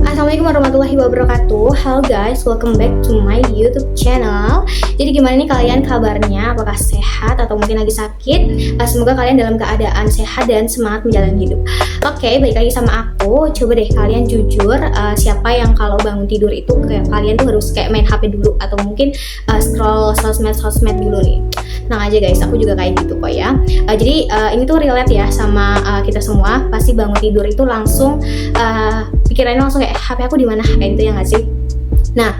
Assalamualaikum warahmatullahi wabarakatuh. Halo guys, welcome back to my YouTube channel. Jadi gimana nih kalian kabarnya? Apakah sehat atau mungkin lagi sakit? Semoga kalian dalam keadaan sehat dan semangat menjalani hidup. Oke, balik lagi sama aku. Coba deh kalian jujur, siapa yang kalau bangun tidur itu kayak kalian tuh harus kayak main HP dulu atau mungkin scroll sosmed dulu nih. Tenang aja guys, aku juga kayak gitu kok ya. Jadi ini tuh relate ya sama kita semua. Pasti bangun tidur itu langsung pikirannya langsung kayak HP aku di mana, kayak gitu ya nggak sih? Nah,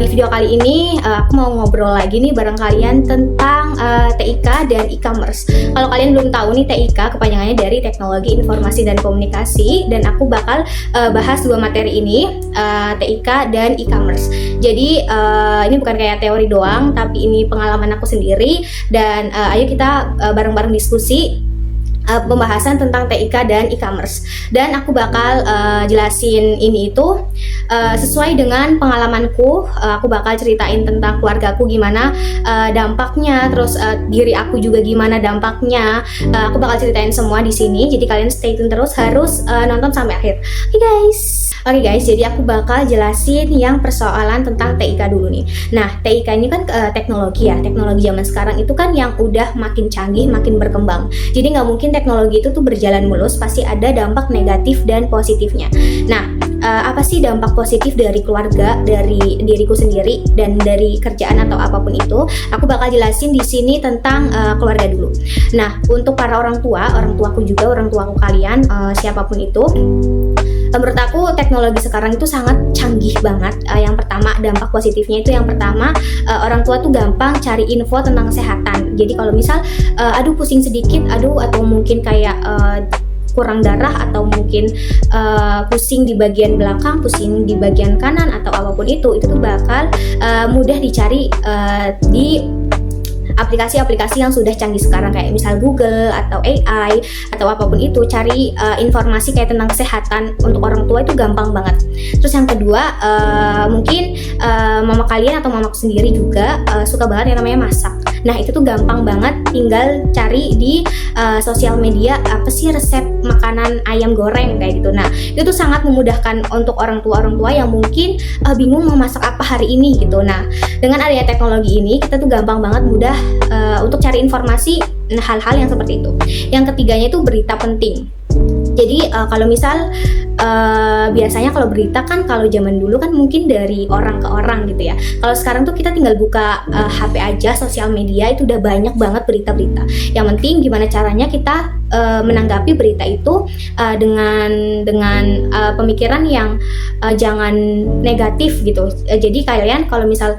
di video kali ini aku mau ngobrol lagi nih bareng kalian tentang TIK dan e-commerce. Kalau kalian belum tahu nih, TIK kepanjangannya dari Teknologi Informasi dan Komunikasi, dan aku bakal bahas dua materi ini, TIK dan e-commerce. Jadi ini bukan kayak teori doang, tapi ini pengalaman aku sendiri, dan ayo kita bareng-bareng diskusi pembahasan tentang TIK dan e-commerce. Dan aku bakal jelasin ini itu sesuai dengan pengalamanku. Aku bakal ceritain tentang keluargaku gimana dampaknya, terus diri aku juga gimana dampaknya. Aku bakal ceritain semua di sini. Jadi kalian stay tune terus, harus nonton sampai akhir. Oke guys, jadi aku bakal jelasin yang persoalan tentang TIK dulu nih. Nah, TIK ini kan teknologi ya. Teknologi zaman sekarang itu kan yang udah makin canggih, makin berkembang. Jadi nggak mungkin teknologi itu tuh berjalan mulus, pasti ada dampak negatif dan positifnya. Nah, apa sih dampak positif dari keluarga, dari diriku sendiri, dan dari kerjaan atau apapun itu? Aku bakal jelasin di sini tentang keluarga dulu. Nah, untuk para orang tuaku juga, orang tuaku kalian, siapapun itu, menurut aku teknologi sekarang itu sangat canggih banget. Yang pertama, dampak positifnya itu yang pertama, orang tua tuh gampang cari info tentang kesehatan. Jadi kalau misal aduh pusing sedikit, atau mungkin kayak kurang darah, atau mungkin pusing di bagian belakang, pusing di bagian kanan, atau apapun itu tuh bakal mudah dicari di aplikasi-aplikasi yang sudah canggih sekarang, kayak misal Google atau AI atau apapun itu. Cari informasi kayak tentang kesehatan untuk orang tua itu gampang banget. Terus yang kedua, mungkin mama kalian atau mamaku sendiri juga suka banget yang namanya masak. Nah, itu tuh gampang banget, tinggal cari di sosial media apa sih resep makanan ayam goreng kayak gitu. Nah, itu tuh sangat memudahkan untuk orang tua yang mungkin bingung mau masak apa hari ini gitu. Nah, dengan adanya teknologi ini, kita tuh gampang banget, mudah untuk cari informasi hal-hal yang seperti itu. Yang ketiganya itu berita penting. Jadi kalau misal biasanya kalau berita kan, kalau zaman dulu kan mungkin dari orang ke orang gitu ya. Kalau sekarang tuh kita tinggal buka HP aja, sosial media itu udah banyak banget berita-berita. Yang penting gimana caranya kita menanggapi berita itu dengan pemikiran yang jangan negatif gitu. Jadi kalian kalau misal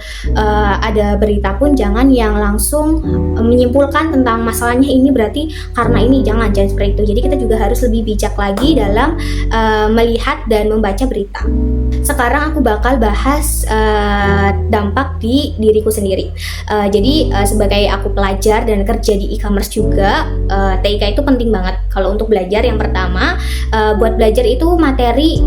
ada berita pun jangan yang langsung menyimpulkan tentang masalahnya ini berarti karena ini, jangan seperti itu. Jadi kita juga harus lebih bijak lagi dalam melihat dan membaca berita. Sekarang aku bakal bahas dampak di diriku sendiri. Jadi sebagai aku pelajar dan kerja di e-commerce juga, TIK itu penting banget. Kalau untuk belajar, yang pertama, buat belajar itu materi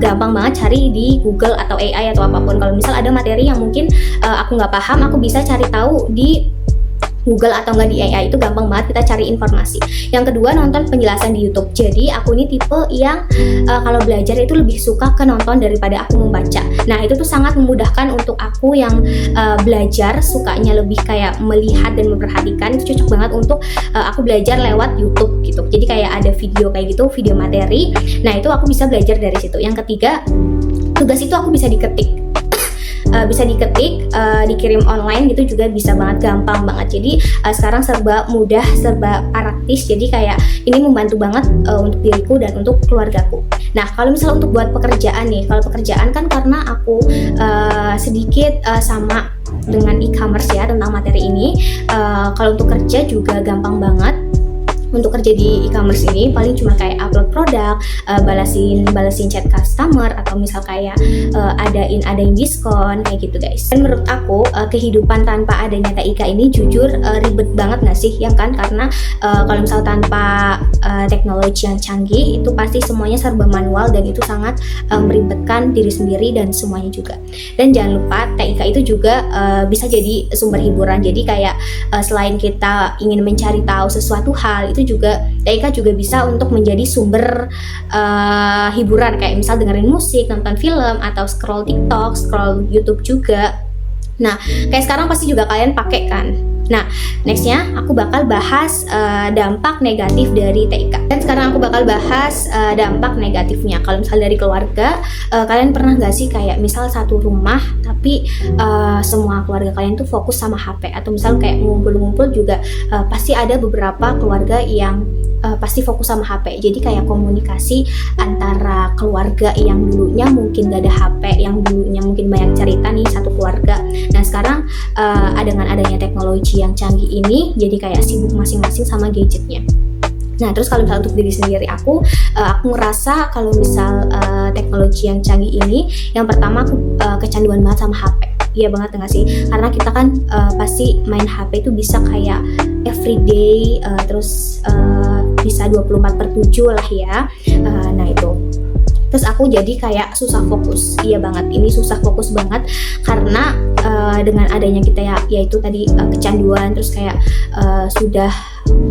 gampang banget cari di Google atau AI atau apapun. Kalau misal ada materi yang mungkin aku nggak paham, aku bisa cari tahu di Google atau nggak di AI, itu gampang banget kita cari informasi. Yang kedua, nonton penjelasan di YouTube. Jadi aku ini tipe yang kalau belajar itu lebih suka ke nonton daripada aku membaca. Nah, itu tuh sangat memudahkan untuk aku yang belajar sukanya lebih kayak melihat dan memperhatikan. Itu cocok banget untuk aku belajar lewat YouTube gitu. Jadi kayak ada video kayak gitu, video materi. Nah, itu aku bisa belajar dari situ. Yang ketiga, tugas itu aku bisa diketik. Dikirim online gitu juga bisa banget, gampang banget. Jadi sekarang serba mudah, serba praktis. Jadi kayak ini membantu banget untuk diriku dan untuk keluargaku. Nah, kalau misalnya untuk buat pekerjaan nih, kalau pekerjaan kan karena aku sedikit sama dengan e-commerce ya tentang materi ini. Kalau untuk kerja juga gampang banget. Untuk kerja di e-commerce ini paling cuma kayak upload produk, balasin chat customer, atau misal kayak adain diskon kayak gitu guys. Dan menurut aku kehidupan tanpa adanya TIK ini jujur ribet banget nggak sih, ya kan? Karena kalau misal tanpa teknologi yang canggih itu pasti semuanya serba manual, dan itu sangat meribetkan diri sendiri dan semuanya juga. Dan jangan lupa TIK itu juga bisa jadi sumber hiburan. Jadi kayak selain kita ingin mencari tahu sesuatu hal, itu juga TIK juga bisa untuk menjadi sumber hiburan, kayak misal dengerin musik, nonton film, atau scroll TikTok, scroll YouTube juga. Nah, kayak sekarang pasti juga kalian pakai kan. Nah, nextnya aku bakal bahas dampak negatif dari TIK. Dan sekarang aku bakal bahas dampak negatifnya. Kalau misal dari keluarga, kalian pernah nggak sih kayak misal satu rumah tapi semua keluarga kalian tuh fokus sama HP, atau misal kayak ngumpul-ngumpul juga pasti ada beberapa keluarga yang pasti fokus sama HP. Jadi kayak komunikasi antara keluarga yang dulunya mungkin gak ada HP, yang dulunya mungkin banyak cerita nih satu keluarga. Nah sekarang dengan adanya teknologi yang canggih ini, jadi kayak sibuk masing-masing sama gadgetnya. Nah terus kalau misalnya untuk diri sendiri aku ngerasa kalau misal teknologi yang canggih ini, yang pertama aku kecanduan banget sama HP. Iya banget enggak sih? Karena kita kan pasti main HP itu bisa kayak everyday, terus bisa 24/7 lah ya. Nah itu. Terus aku jadi kayak susah fokus. Iya banget, ini susah fokus banget karena dengan adanya kita ya itu tadi kecanduan, terus kayak sudah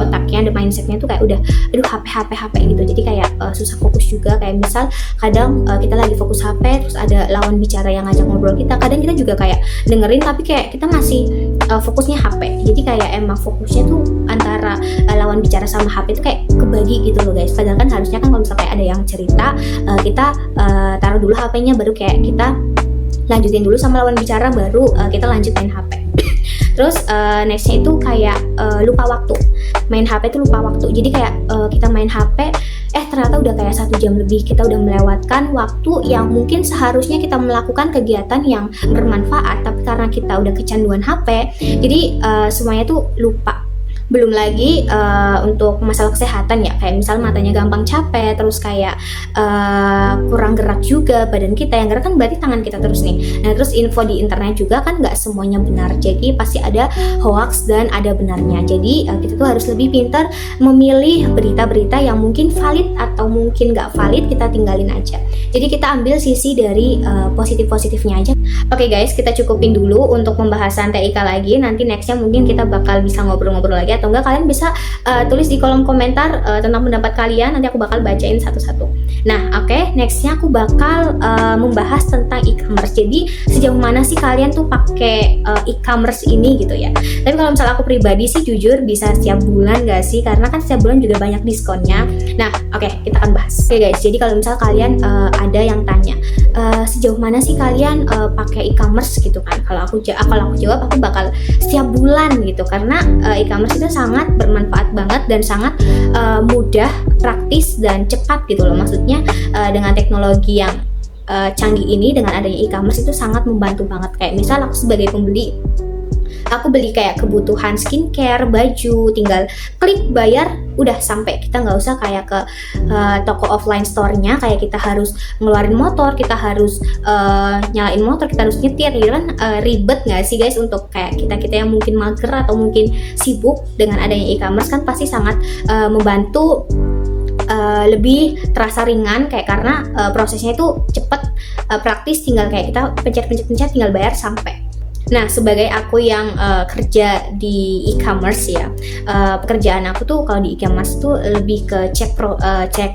otaknya, ada mindsetnya tuh kayak udah aduh HP gitu. Jadi kayak susah fokus juga. Kayak misal kadang kita lagi fokus HP, terus ada lawan bicara yang ngajak ngobrol kita, kadang kita juga kayak dengerin tapi kayak kita masih fokusnya HP. Jadi kayak emang fokusnya tuh antara lawan bicara sama HP itu kayak kebagi gitu loh guys. Padahal kan harusnya kan kalau misalnya kayak ada yang cerita, kita taruh dulu HP-nya, baru kayak kita lanjutin dulu sama lawan bicara, baru kita lanjut main HP. Terus nextnya itu kayak lupa waktu. Main HP itu lupa waktu. Jadi kayak kita main HP, ternyata udah kayak 1 jam lebih, kita udah melewatkan waktu yang mungkin seharusnya kita melakukan kegiatan yang bermanfaat, tapi karena kita udah kecanduan HP, jadi semuanya tuh lupa. Belum lagi untuk masalah kesehatan ya, kayak misal matanya gampang capek, terus kayak kurang gerak juga badan kita. Yang gerak kan berarti tangan kita terus nih. Nah terus info di internet juga kan nggak semuanya benar, jadi pasti ada hoax dan ada benarnya. Jadi kita tuh harus lebih pintar memilih berita-berita yang mungkin valid atau mungkin nggak valid, kita tinggalin aja. Jadi kita ambil sisi dari positif-positifnya aja. Oke guys, kita cukupin dulu untuk pembahasan TIK lagi. Nanti nextnya mungkin kita bakal bisa ngobrol-ngobrol lagi, atau enggak kalian bisa tulis di kolom komentar tentang pendapat kalian. Nanti aku bakal bacain satu-satu. Nah oke, nextnya aku bakal membahas tentang e-commerce. Jadi sejauh mana sih kalian tuh pakai e-commerce ini gitu ya. Tapi kalau misalnya aku pribadi sih jujur bisa setiap bulan gak sih, karena kan setiap bulan juga banyak diskonnya. Nah oke, kita akan bahas. Oke guys, jadi kalau misal kalian ada yang tanya sejauh mana sih kalian pakai e-commerce gitu kan, kalau aku jawab aku bakal setiap bulan gitu, karena e-commerce itu sangat bermanfaat banget dan sangat mudah, praktis dan cepat gitu loh. Maksudnya dengan teknologi yang canggih ini, dengan adanya e-commerce itu sangat membantu banget. Kayak misal aku sebagai pembeli, aku beli kayak kebutuhan skincare, baju, tinggal klik bayar, udah sampai. Kita nggak usah kayak ke toko offline store-nya, kayak kita harus ngeluarin motor, kita harus nyalain motor, kita harus nyetir gitu kan. Ribet nggak sih guys? Untuk kayak kita yang mungkin mager atau mungkin sibuk, dengan adanya e-commerce kan pasti sangat membantu, lebih terasa ringan, kayak karena prosesnya itu cepet, praktis, tinggal kayak kita pencet tinggal bayar sampai. Nah, sebagai aku yang kerja di e-commerce ya, pekerjaan aku tuh kalau di e-commerce tuh lebih ke cek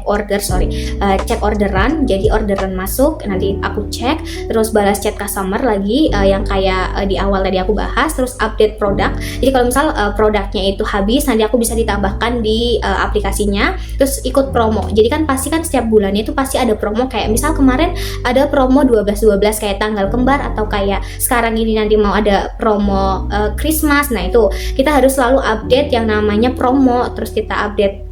orderan. Jadi orderan masuk, nanti aku cek, terus balas chat customer lagi, yang kayak di awal tadi aku bahas, terus update produk. Jadi kalau misal produknya itu habis, nanti aku bisa ditambahkan di aplikasinya, terus ikut promo. Jadi kan pasti kan setiap bulannya itu pasti ada promo, kayak misal kemarin ada promo 12/12 kayak tanggal kembar, atau kayak sekarang ini nanti mau ada promo Christmas. Nah itu kita harus selalu update yang namanya promo, terus kita update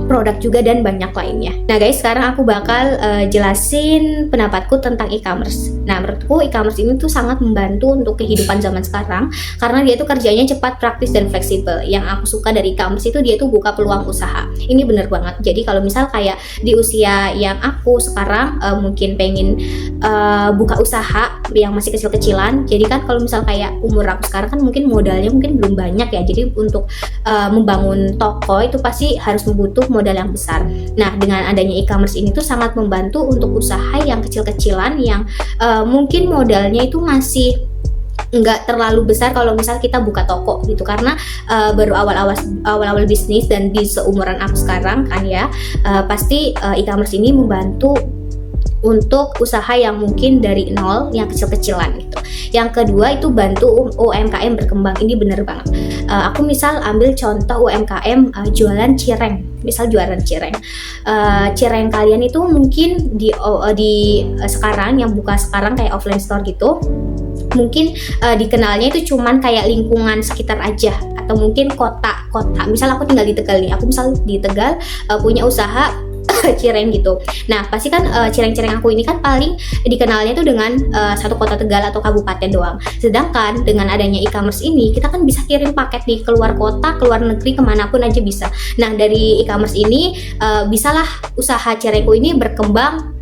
produk juga dan banyak lainnya. Nah guys, sekarang aku bakal jelasin pendapatku tentang e-commerce. Nah menurutku e-commerce ini tuh sangat membantu untuk kehidupan zaman sekarang, karena dia tuh kerjanya cepat, praktis dan fleksibel. Yang aku suka dari e-commerce itu dia tuh buka peluang usaha. Ini bener banget. Jadi kalau misal kayak di usia yang aku sekarang mungkin pengen buka usaha yang masih kecil-kecilan. Jadi kan kalau misal kayak umur aku sekarang kan mungkin modalnya mungkin belum banyak ya. Jadi untuk membangun toko itu pasti harus butuh modal yang besar. Nah, dengan adanya e-commerce ini tuh sangat membantu untuk usaha yang kecil-kecilan yang mungkin modalnya itu masih nggak terlalu besar kalau misal kita buka toko gitu, karena baru awal-awal bisnis dan di seumuran aku sekarang kan ya, pasti e-commerce ini membantu untuk usaha yang mungkin dari nol, yang kecil-kecilan gitu. Yang kedua itu bantu UMKM berkembang. Ini bener banget. Aku misal ambil contoh UMKM jualan cireng. Misal jualan cireng. Cireng kalian itu mungkin di sekarang yang buka sekarang kayak offline store gitu, mungkin dikenalnya itu cuman kayak lingkungan sekitar aja, atau mungkin kota. Misal aku tinggal di Tegal nih. Aku misal di Tegal punya usaha cireng gitu. Nah pasti kan cireng-cireng aku ini kan paling dikenalnya tuh dengan satu kota Tegal atau kabupaten doang. Sedangkan dengan adanya e-commerce ini kita kan bisa kirim paket di keluar kota, keluar negeri, kemanapun aja bisa. Nah dari e-commerce ini bisalah usaha cirengku ini berkembang,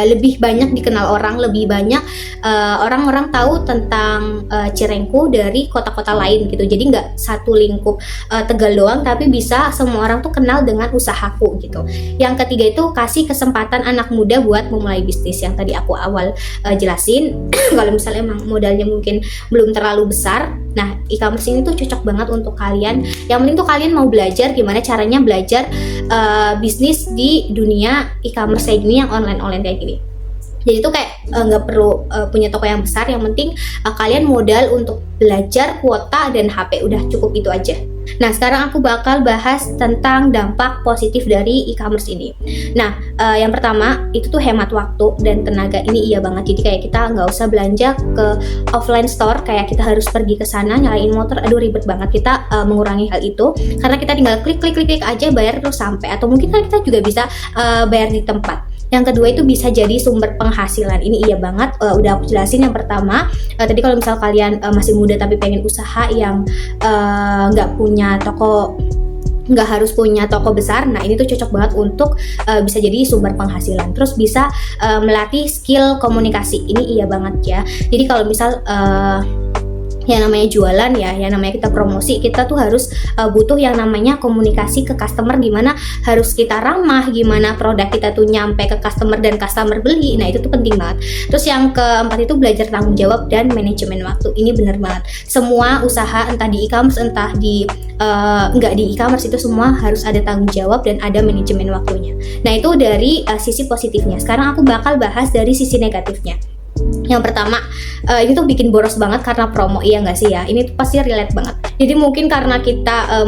lebih banyak dikenal orang, lebih banyak orang-orang tahu tentang cirengku dari kota-kota lain gitu. Jadi nggak satu lingkup Tegal doang, tapi bisa semua orang tuh kenal dengan usahaku gitu. Yang ketiga itu kasih kesempatan anak muda buat memulai bisnis, yang tadi aku awal jelasin. Kalau misalnya emang modalnya mungkin belum terlalu besar, nah e-commerce ini tuh cocok banget untuk kalian. Yang penting tuh kalian mau belajar gimana caranya belajar bisnis di dunia e-commerce kayak gini, yang online kayak gini. Jadi itu kayak nggak perlu punya toko yang besar, yang penting kalian modal untuk belajar, kuota, dan HP, udah cukup itu aja. Nah sekarang aku bakal bahas tentang dampak positif dari e-commerce ini. Nah yang pertama itu tuh hemat waktu dan tenaga. Ini iya banget. Jadi kayak kita nggak usah belanja ke offline store, kayak kita harus pergi ke sana nyalain motor, aduh ribet banget. Kita mengurangi hal itu karena kita tinggal klik aja, bayar terus sampai. Atau mungkin kan kita juga bisa bayar di tempat. Yang kedua itu bisa jadi sumber penghasilan. Ini iya banget, udah aku jelasin. Yang pertama tadi kalau misal kalian masih muda tapi pengen usaha yang nggak punya toko, nggak harus punya toko besar, nah ini tuh cocok banget untuk bisa jadi sumber penghasilan. Terus bisa melatih skill komunikasi. Ini iya banget ya. Jadi kalau misal yang namanya jualan ya, yang namanya kita promosi, kita tuh harus butuh yang namanya komunikasi ke customer, gimana harus kita ramah, gimana produk kita tuh nyampe ke customer dan customer beli. Nah itu tuh penting banget. Terus yang keempat itu belajar tanggung jawab dan manajemen waktu. Ini bener banget. Semua usaha entah di e-commerce entah di nggak di e-commerce itu semua harus ada tanggung jawab dan ada manajemen waktunya. Nah itu dari sisi positifnya. Sekarang aku bakal bahas dari sisi negatifnya. Yang pertama, ini tuh bikin boros banget karena promo, iya nggak sih ya? Ini tuh pasti relate banget. Jadi mungkin karena kita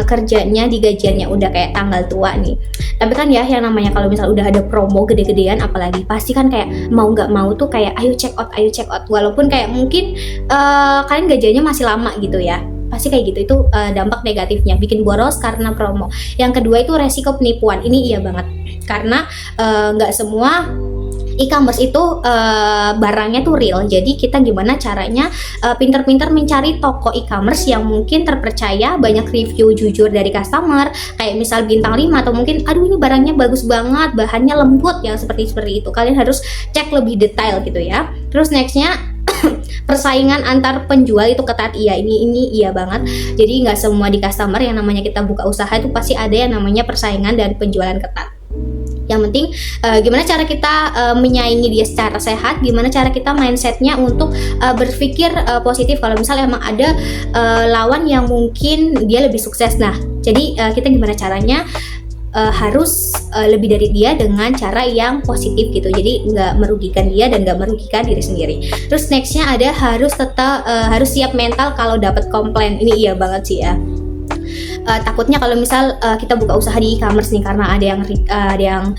kerjanya di gajiannya udah kayak tanggal tua nih. Tapi kan ya yang namanya kalau misal udah ada promo gede-gedean, apalagi pasti kan kayak mau nggak mau tuh kayak ayo check out. Walaupun kayak mungkin kalian gajiannya masih lama gitu ya. Pasti kayak gitu. Itu dampak negatifnya, bikin boros karena promo. Yang kedua itu resiko penipuan. Ini iya banget. Karena nggak semua e-commerce itu barangnya tuh real. Jadi kita gimana caranya pinter-pinter mencari toko e-commerce yang mungkin terpercaya, banyak review jujur dari customer, kayak misal bintang 5, atau mungkin aduh ini barangnya bagus banget, bahannya lembut, yang seperti itu. Kalian harus cek lebih detail gitu ya. Terus nextnya persaingan antar penjual itu ketat. Iya, ini iya banget. Jadi nggak semua di customer, yang namanya kita buka usaha itu pasti ada yang namanya persaingan dan penjualan ketat. Yang penting gimana cara kita menyaingi dia secara sehat, gimana cara kita mindsetnya untuk berpikir positif. Kalau misalnya emang ada lawan yang mungkin dia lebih sukses, nah jadi kita gimana caranya harus lebih dari dia dengan cara yang positif gitu. Jadi nggak merugikan dia dan nggak merugikan diri sendiri. Terus nextnya ada harus siap mental kalau dapat komplain. Ini iya banget sih ya. Takutnya kalau misal kita buka usaha di e-commerce nih, karena ada yang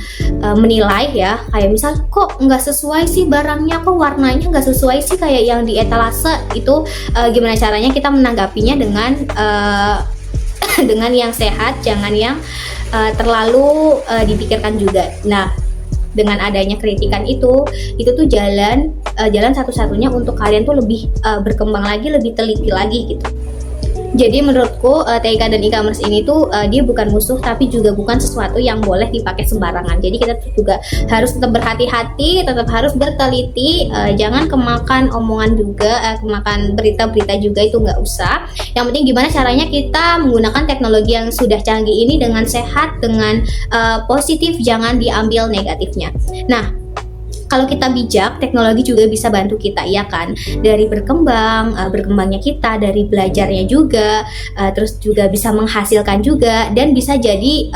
menilai ya, kayak misal kok nggak sesuai sih barangnya, kok warnanya nggak sesuai sih kayak yang di etalase itu. Gimana caranya kita menanggapinya dengan dengan yang sehat, jangan yang terlalu dipikirkan juga. Nah dengan adanya kritikan itu tuh jalan satu-satunya untuk kalian tuh lebih berkembang lagi, lebih teliti lagi gitu. Jadi menurutku TIK dan e-commerce ini tuh dia bukan musuh, tapi juga bukan sesuatu yang boleh dipakai sembarangan. Jadi kita juga harus tetap berhati-hati, tetap harus berteliti, jangan kemakan omongan juga, kemakan berita-berita juga, itu nggak usah. Yang penting gimana caranya kita menggunakan teknologi yang sudah canggih ini dengan sehat, dengan positif, jangan diambil negatifnya. Nah kalau kita bijak, teknologi juga bisa bantu kita, ya kan? Dari berkembangnya kita, dari belajarnya juga, terus juga bisa menghasilkan juga, dan bisa jadi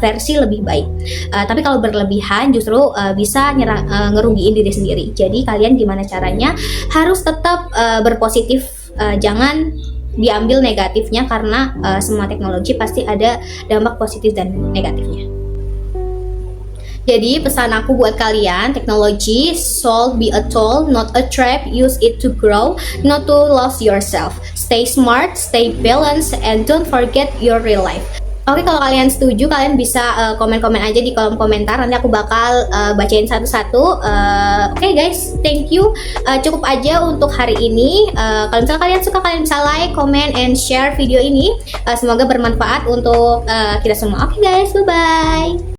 versi lebih baik. Tapi kalau berlebihan justru bisa ngerugiin diri sendiri. Jadi kalian gimana caranya? Harus tetap berpositif, jangan diambil negatifnya, karena semua teknologi pasti ada dampak positif dan negatifnya. Jadi pesan aku buat kalian, teknologi should be a tool, not a trap. Use it to grow, not to lose yourself. Stay smart, stay balanced, and don't forget your real life. Oke, kalau kalian setuju, kalian bisa komen-komen aja di kolom komentar. Nanti aku bakal bacain satu-satu. Oke guys, thank you. Cukup aja untuk hari ini. Kalau misalnya kalian suka, kalian bisa like, comment, and share video ini. Semoga bermanfaat untuk kita semua. Oke guys, bye-bye.